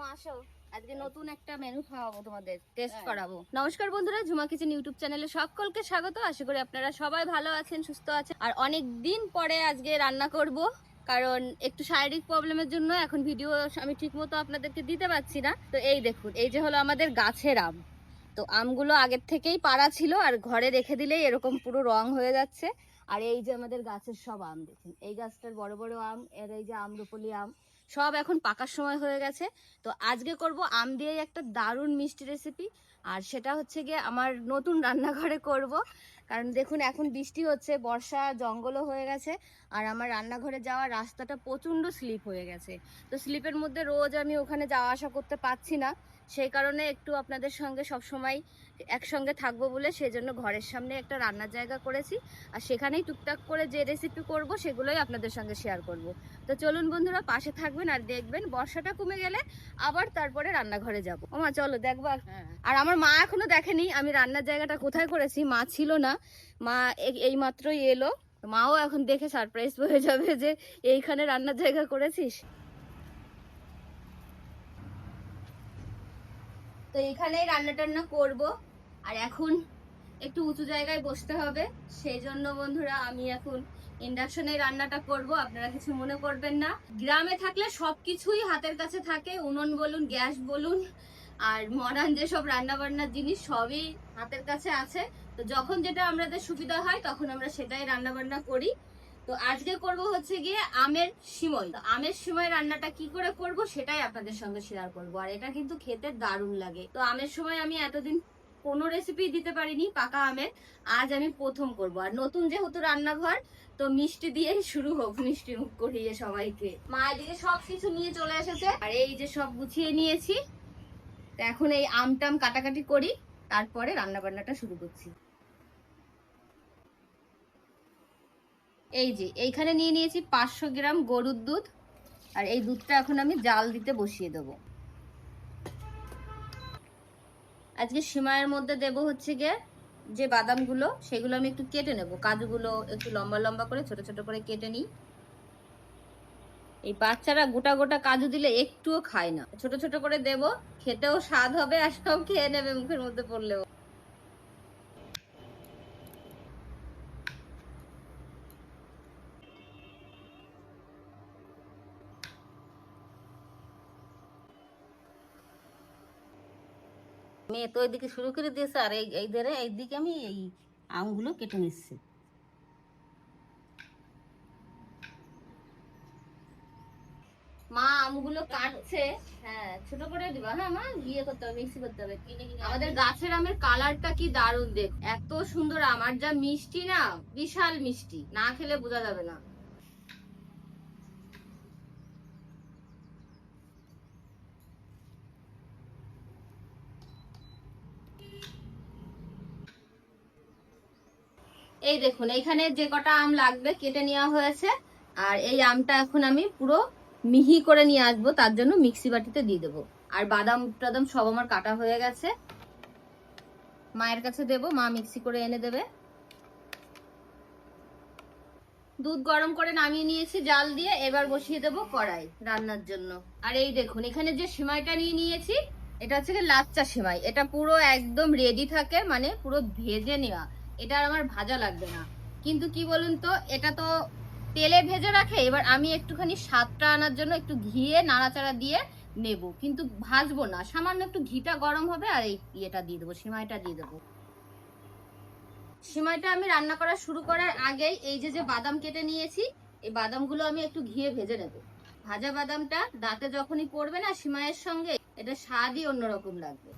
আসো, আজকে নতুন একটা মেনু খাওয়াবো, তোমাদের টেস্ট করাবো। নমস্কার বন্ধুরা, ঝুমা কিচেন ইউটিউব চ্যানেলে সকলকে স্বাগত। আশা করি আপনারা সবাই ভালো আছেন, সুস্থ আছেন। আর অনেক দিন পরে আজকে রান্না করব, কারণ একটু শারীরিক প্রবলেমের জন্য এখন ভিডিও আমি ঠিক মতো আপনাদেরকে দিতে পারছি না। তো এই দেখুন, এই যে হলো আমাদের গাছের আম। তো আমগুলো আগের থেকেই পাড়া ছিল, আর ঘরে রেখে দিলেই এরকম পুরো রং হয়ে যাচ্ছে। আর এই যে আমাদের গাছের সব আম দেখুন, এই গাছটার বড় বড় আম, এর এই যে আম্রপলি আম সব এখন পাকার সময় হয়ে গেছে। তো আজকে করব আম দিয়ে একটা দারুণ মিষ্টি রেসিপি, আর সেটা হচ্ছে গিয়ে আমার নতুন রান্নাঘরে করব। কারণ দেখুন এখন বৃষ্টি হচ্ছে, বর্ষা, জঙ্গলও হয়ে গেছে, আর আমার রান্নাঘরে যাওয়ার রাস্তাটা প্রচণ্ড স্লিপ হয়ে গেছে। তো স্লিপের মধ্যে রোজ আমি ওখানে যাওয়া আসা করতে পারছি না, সেই কারণে একটু আপনাদের সঙ্গে সব সময় একসঙ্গে থাকবো বলে সেজন্য ঘরের সামনে একটা রান্নার জায়গা করেছি, আর সেখানেই টুকটাক করে যে রেসিপি করব সেগুলোই আপনাদের সঙ্গে শেয়ার করব। তো চলুন বন্ধুরা, পাশে থাকবেন আর দেখবেন। বর্ষাটা কমে গেলে আবার তারপরে রান্নাঘরে যাব। ওমা চলো দেখবা। আর আমার মা এখনো দেখেনি আমি রান্নার জায়গাটা কোথায় করেছি, মা ছিল না, মা এই মাত্রই এলো। মাও এখন দেখে সারপ্রাইজ হয়ে যাবে যে এইখানে রান্নার জায়গা করেছিস। তো এখানেই রান্না টান্না করব, আর এখন একটু উঁচু জায়গায় বসতে হবে, সেই জন্য বন্ধুরা আমি এখন ইন্ডাকশনে রান্নাটা করব। আপনারা কিছু মনে করবেন না, গ্রামে থাকলে সবকিছুই হাতের কাছে থাকে, উনুন বলুন, গ্যাস বলুন, আর মডার্ন যেসব রান্না বান্নার জিনিস সবই হাতের কাছে আছে। তো যখন যেটা আমাদের সুবিধা হয় তখন আমরা সেটাই রান্না বান্না করি। তো আজকে করব হচ্ছে গিয়ে আমের সিমই। তো আমের সিমই রান্নাটা কি করে করব সেটাই আপনাদের সঙ্গে শেয়ার করব, আর এটা কিন্তু খেতে দারুণ লাগে। তো আমের সিমই আমি এতদিন কোনো রেসিপি দিতে পারিনি পাকা আমের, আজ আমি প্রথম করব। আর নতুন যেহেতু রান্নাঘর, তো মিষ্টি দিয়েই শুরু হোক, মিষ্টি মুখ করিয়ে সবাইকে। মা এদিকে সবকিছু নিয়ে চলে এসেছে, আর এই যে সব গুছিয়ে নিয়েছি। তো এখন এই আমটাম কাটাকাটি করি, তারপরে রান্না বান্নাটা শুরু করছি। এই যে এইখানে নিয়ে নিয়েছি 500 গ্রাম গরুর দুধ, আর এই দুধটা এখন আমি জাল দিতে বসিয়ে দেবো। আজকে সিমাইয়ের মধ্যে দেব হচ্ছে গিয়ে যে বাদামগুলো, সেগুলো আমি একটু কেটে নেব, কাজুগুলো একটু লম্বা লম্বা করে ছোট ছোট করে কেটে নিই। এই বাচ্চারা গোটা গোটা কাজু দিলে একটুও খায় না, ছোট ছোট করে দেব, খেতেও স্বাদ হবে আর সব খেয়ে নেবে মুখের মধ্যে পড়লেও। মেয়ে তো ওইদিকে শুরু করে দিয়েছে, আর এই ধারে এইদিকে আমি এই আমগুলো কেটে নিচ্ছি। মা আমগুলো কাটছে। হ্যাঁ ছোট করে দিবা, হ্যাঁ মা, ইয়ে করতে হবে, মিক্সি করতে হবে। আমাদের গাছের আমের কালারটা কি দারুণ, দেখ এত সুন্দর আম, আর যা মিষ্টি না, বিশাল মিষ্টি, না খেলে বোঝা যাবে না। এই দেখুন এইখানে যে কটা আম লাগবে কেটে নেওয়া হয়েছে, আর এই আমটা এখন আমি পুরো মিহি করে নিয়ে আসবো, তার জন্য মিক্সি বাটিতে দিয়ে দেবো। আর বাদাম টাদাম সব আমার কাটা হয়ে গেছে, মায়ের কাছে দেবো, মা মিক্সি করে এনে দেবে। দুধ গরম করে নামিয়ে নিয়েছি জাল দিয়ে, এবার বসিয়ে দেবো কড়াই রান্নার জন্য। আর এই দেখুন এখানে যে সিমাইটা নিয়ে নিয়েছি, এটা হচ্ছে লাচ্চা সিমাই, এটা পুরো একদম রেডি থাকে, মানে পুরো ভেজে নেওয়া, এটা আর আমার ভাজা লাগবে না। কিন্তু কি বলুন তো, এটা তো তেলে ভেজে রাখে, এবার আমি একটুখানি স্বাদটা আনার জন্য একটু ঘিয়ে নাড়াচাড়া দিয়ে নেব, কিন্তু ভাজবো না, সামান্য একটু ঘিটা গরম হবে, আর এই ইয়েটা দিয়ে দেবো, সিমাইটা দিয়ে দেবো। সিমাইটা আমি রান্না করা শুরু করার আগেই এই যে যে বাদাম কেটে নিয়েছি, এই বাদামগুলো আমি একটু ঘিয়ে ভেজে নেব। ভাজা বাদামটা দাঁতে যখনই পড়বে না সিমাইয়ের সঙ্গে, এটা স্বাদই অন্যরকম লাগবে।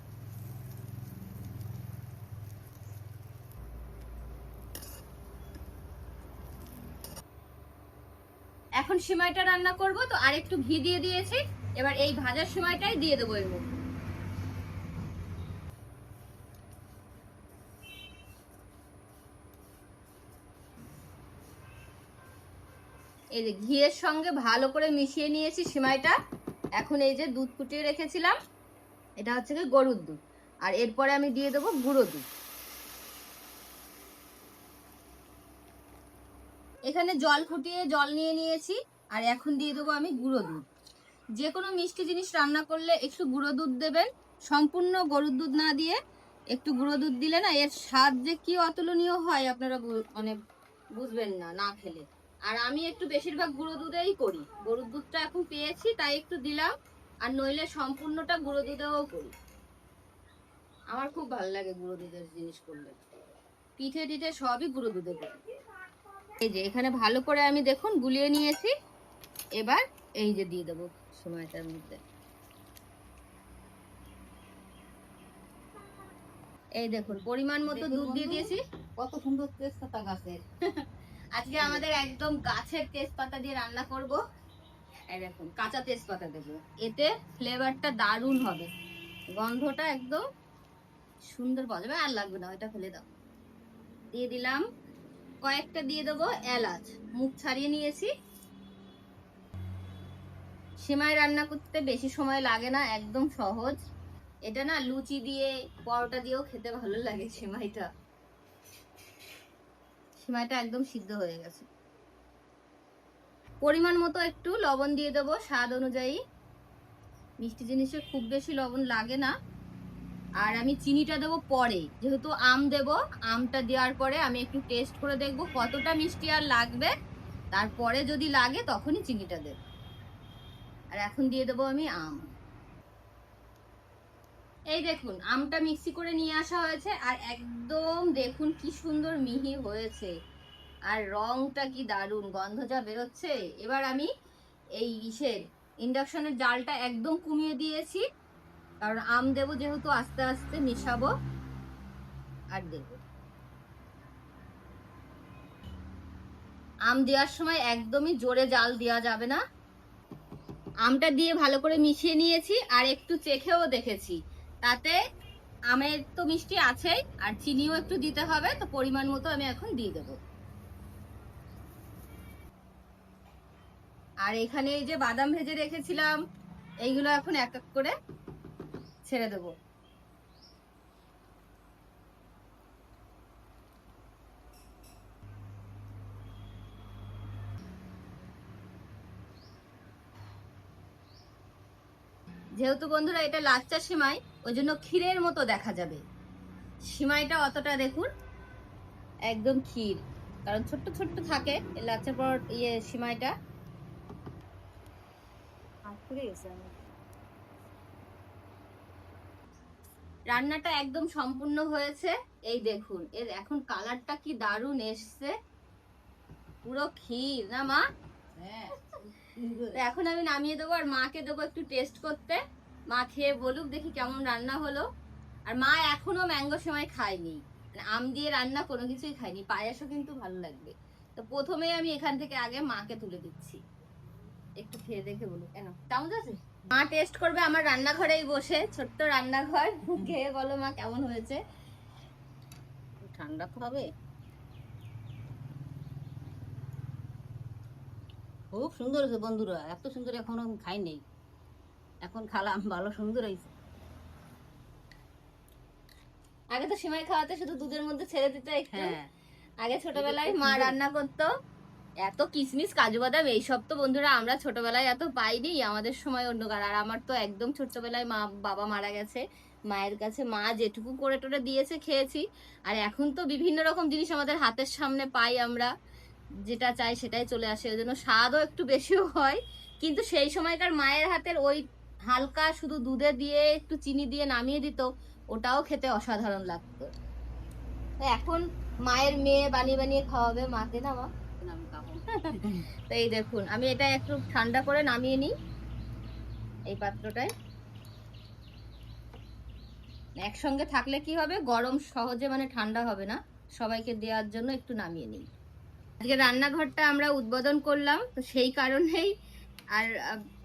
এখন সিমাইটা রান্না করব, তো আরেকটু ঘি দিয়ে দিয়েছি, এবার এই ভাজার সিমাইটাই দিয়ে দেবো এর মধ্যে। এই যে ঘিয়ের সঙ্গে ভালো করে মিশিয়ে নিয়েছি সিমাইটা। এখন এই যে দুধ ফুটিয়ে রেখেছিলাম, এটা হচ্ছে কি গরুর দুধ, আর এরপরে আমি দিয়ে দেবো গুঁড়ো দুধ। এখানে জল ফুটিয়ে জল নিয়ে নিয়েছি, আর এখন দিয়ে দেবো আমি গুঁড়ো দুধ। যে কোনো মিষ্টি জিনিস রান্না করলে একটু গুঁড়ো দুধ দেবেন, সম্পূর্ণ গরুর দুধ না দিয়ে একটু গুঁড়ো দুধ দিলে না এর স্বাদ যে কি অতুলনীয় হয় আপনারা মানে বুঝবেন না না খেলে। আর আমি একটু বেশিরভাগ গুঁড়ো দুধেই করি, গরুর দুধটা এখন পেয়েছি তাই একটু দিলাম, আর নইলে সম্পূর্ণটা গুঁড়ো দুধেও করি। আমার খুব ভালো লাগে গুঁড়ো দুধের জিনিস করলে, পিঠে টিঠে সবই গুঁড়ো দুধে করি। এই যে এখানে ভালো করে আমি দেখুন গুলিয়ে নিয়েছি, এবার এই যে দিয়ে দেবো সময়টার মধ্যে। এই দেখুন পরিমাণ মতো দুধ দিয়ে দিয়েছি। কত সুন্দর তেজপাতা গাছের। আজকে আমাদের একদম গাছের তেজপাতা দিয়ে রান্না করব। এই দেখুন কাঁচা তেজপাতা দেবো, এতে ফ্লেভারটা দারুণ হবে, গন্ধটা একদম সুন্দর পাওয়া যাবে। আর লাগবে না, ওইটা ফেলে দাও। দিয়ে দিলাম কয়েকটা, দিয়ে দেবো এলাচ, মুখ ছাড়িয়ে নিয়েছি। সেমাই রান্না করতে বেশি সময় লাগে না, একদম সহজ। এটা না লুচি দিয়ে পরোটা দিয়েও খেতে ভালো লাগে। সেমাইটা একদম সিদ্ধ হয়ে গেছে। পরিমাণ মতো একটু লবণ দিয়ে দেবো স্বাদ অনুযায়ী, মিষ্টি জিনিসে খুব বেশি লবণ লাগে না। আর আমি চিনিটা দেবো পরে, যেহেতু আম দেব, আমটা দেওয়ার পরে আমি একটু টেস্ট করে দেখবো কতটা মিষ্টি আর লাগবে, তারপরে যদি লাগে তখনই চিনিটা দেব। আর এখন দিয়ে দেবো আমি আম। এই দেখুন আমটা মিক্সি করে নিয়ে আসা হয়েছে, আর একদম দেখুন কি সুন্দর মিহি হয়েছে, আর রংটা কি দারুণ, গন্ধ যা বেরোচ্ছে। এবার আমি এই ইন্ডাকশনের জালটা একদম কমিয়ে দিয়েছি, কারণ আম দেবো যেহেতু আস্তে আস্তে মিশাবো। আর দেব আম দেওয়ার সময় একদমই জোরে জাল দেওয়া যাবে না। আমটা দিয়ে ভালো করে মিশিয়ে নিয়েছি, আর একটু চেখেও দেখেছি, তাতে আমের তো মিষ্টি আছেই, আর চিনিও একটু দিতে হবে, তো পরিমাণ মতো আমি এখন দিয়ে দেবো। আর এখানে এই যে বাদাম ভেজে রেখেছিলাম, এইগুলো এখন এক এক করে ছেড়ে দেবো। যেহেতু বন্ধুরা এটা লাচ্চা সেমাই, ওই জন্য ক্ষীরের মতো দেখা যাবে। সেমাইটা অতটা দেখুন একদম ক্ষীর, কারণ ছোট্ট ছোট্ট থাকে লাচ্চা সেমাইটা। রান্নাটা একদম সম্পূর্ণ হয়েছে। এই দেখুন এর এখন কালারটা কি দারুণ এসছে, পুরো ক্ষীর না মা? হ্যাঁ, এখন আমি নামিয়ে দেবো, আর মাকে দেবো একটু টেস্ট করতে, মা খেয়ে বলুক দেখি কেমন রান্না হলো। আর মা এখনো ম্যাঙ্গো সেমাই খায়নি, মানে আম দিয়ে রান্না কোনো কিছুই খায়নি, পায়েসও কিন্তু ভালো লাগবে। তো প্রথমে আমি এখান থেকে আগে মাকে তুলে দিচ্ছি, একটু খেয়ে দেখে বলুক। কেন কেমন আছে? মা টেস্ট করবে আমার রান্নাঘরেই বসে, ছোট্ট রান্নাঘর। খেয়ে বলো মা কেমন হয়েছে। ঠান্ডা তো হবে। খুব সুন্দর হয়েছে বন্ধুরা, এত সুন্দর এখনো খাই নেই, এখন খালাম, ভালো সুন্দর হয়েছে। আগে তো সেমাই খাওয়াতে শুধু দুধের মধ্যে ছেড়ে দিতে একটু। হ্যাঁ, আগে ছোটবেলায় মা রান্না করতো, এত কিশমিশ কাজু বাদাম এইসব তো বন্ধুরা আমরা ছোটবেলায় এত পাইনি, আমাদের সময় অন্য কার। আর আমার তো একদম ছোটবেলায় বাবা মারা গেছে, মায়ের কাছে মা যেটুকু করে টোরে দিয়েছে খেয়েছি। আর এখন তো বিভিন্ন রকম জিনিস আমাদের হাতের সামনে পাই, আমরা যেটা চাই সেটাই চলে আসে, ওই জন্য স্বাদও একটু বেশিও হয়। কিন্তু সেই সময়কার মায়ের হাতের ওই হালকা শুধু দুধে দিয়ে একটু চিনি দিয়ে নামিয়ে দিত, ওটাও খেতে অসাধারণ লাগতো। এখন মায়ের মেয়ে বানিয়ে বানিয়ে খাওয়াবে মাকে, না মা? আমি খাবো। তো এই দেখুন আমি এটা একটু ঠান্ডা করে নামিয়ে নিই এই পাত্রটায়। একসঙ্গে থাকলে কি হবে, গরম সহজে মানে ঠান্ডা হবে না, সবাইকে দেওয়ার জন্য একটু নামিয়ে নিই। আজকে রান্নাঘরটা আমরা উদ্বোধন করলাম, তো সেই কারণেই। আর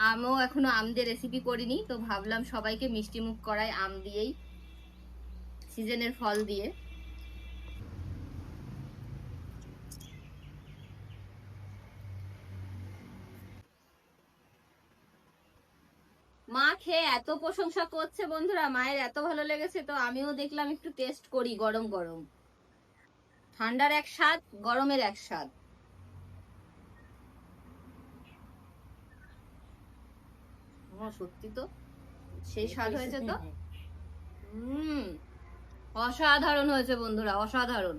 আমও এখনো আম দিয়ে রেসিপি করিনি, তো ভাবলাম সবাইকে মিষ্টি মুখ করাই আম দিয়েই, সিজনের ফল দিয়ে। মা খেয়ে এত প্রশংসা করছে বন্ধুরা, মায়ের এত ভালো লেগেছে, তো আমিও দেখলাম একটু টেস্ট করি। গরম গরম, ঠান্ডার এক স্বাদ, গরমের এক স্বাদ। সত্যি তো সেই স্বাদ হয়েছে তো। অসাধারণ হয়েছে বন্ধুরা, অসাধারণ,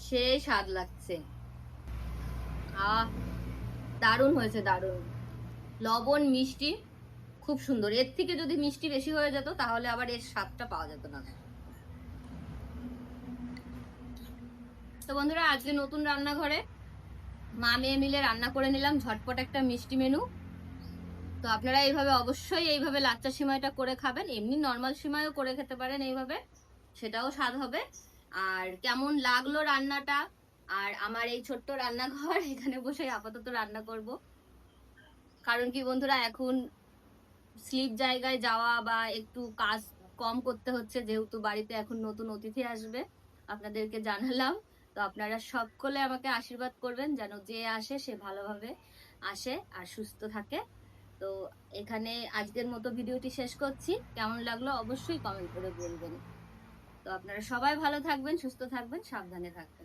সেই স্বাদ লাগছে। দারুণ হয়েছে, দারুণ। লবণ মিষ্টি খুব সুন্দর। এর থেকে যদি মিষ্টি বেশি হয়ে যেত তাহলে আবার এর স্বাদটা পাওয়া যেত না। তো বন্ধুরা, আজকে নতুন রান্নাঘরে মা মেয়ে মিলে রান্না করে নিলাম ঝটপট একটা মিষ্টি মেনু। তো আপনারা এইভাবে অবশ্যই এইভাবে লাচ্চা সিমাইটা করে খাবেন, এমনি নর্মাল সিমাইও করে খেতে পারেন এইভাবে, সেটাও স্বাদ হবে। আর কেমন লাগলো রান্নাটা, আর আমার এই ছোট্ট রান্নাঘর এখানে বসে আপাতত রান্না করব, কারণ কি বন্ধুরা, এখন স্লিপ জায়গায় যাওয়া বা একটু কাজ কম করতে হচ্ছে, যেহেতু বাড়িতে এখন নতুন অতিথি আসবে, আপনাদেরকে জানালাম। তো আপনারা সকলে আমাকে আশীর্বাদ করবেন যেন যে আসে সে ভালোভাবে আসে আর সুস্থ থাকে। তো এখানে আজকের মতো ভিডিওটি শেষ করছি। কেমন লাগলো অবশ্যই কমেন্ট করে বলবেন। তো আপনারা সবাই ভালো থাকবেন, সুস্থ থাকবেন, সাবধানে থাকবেন।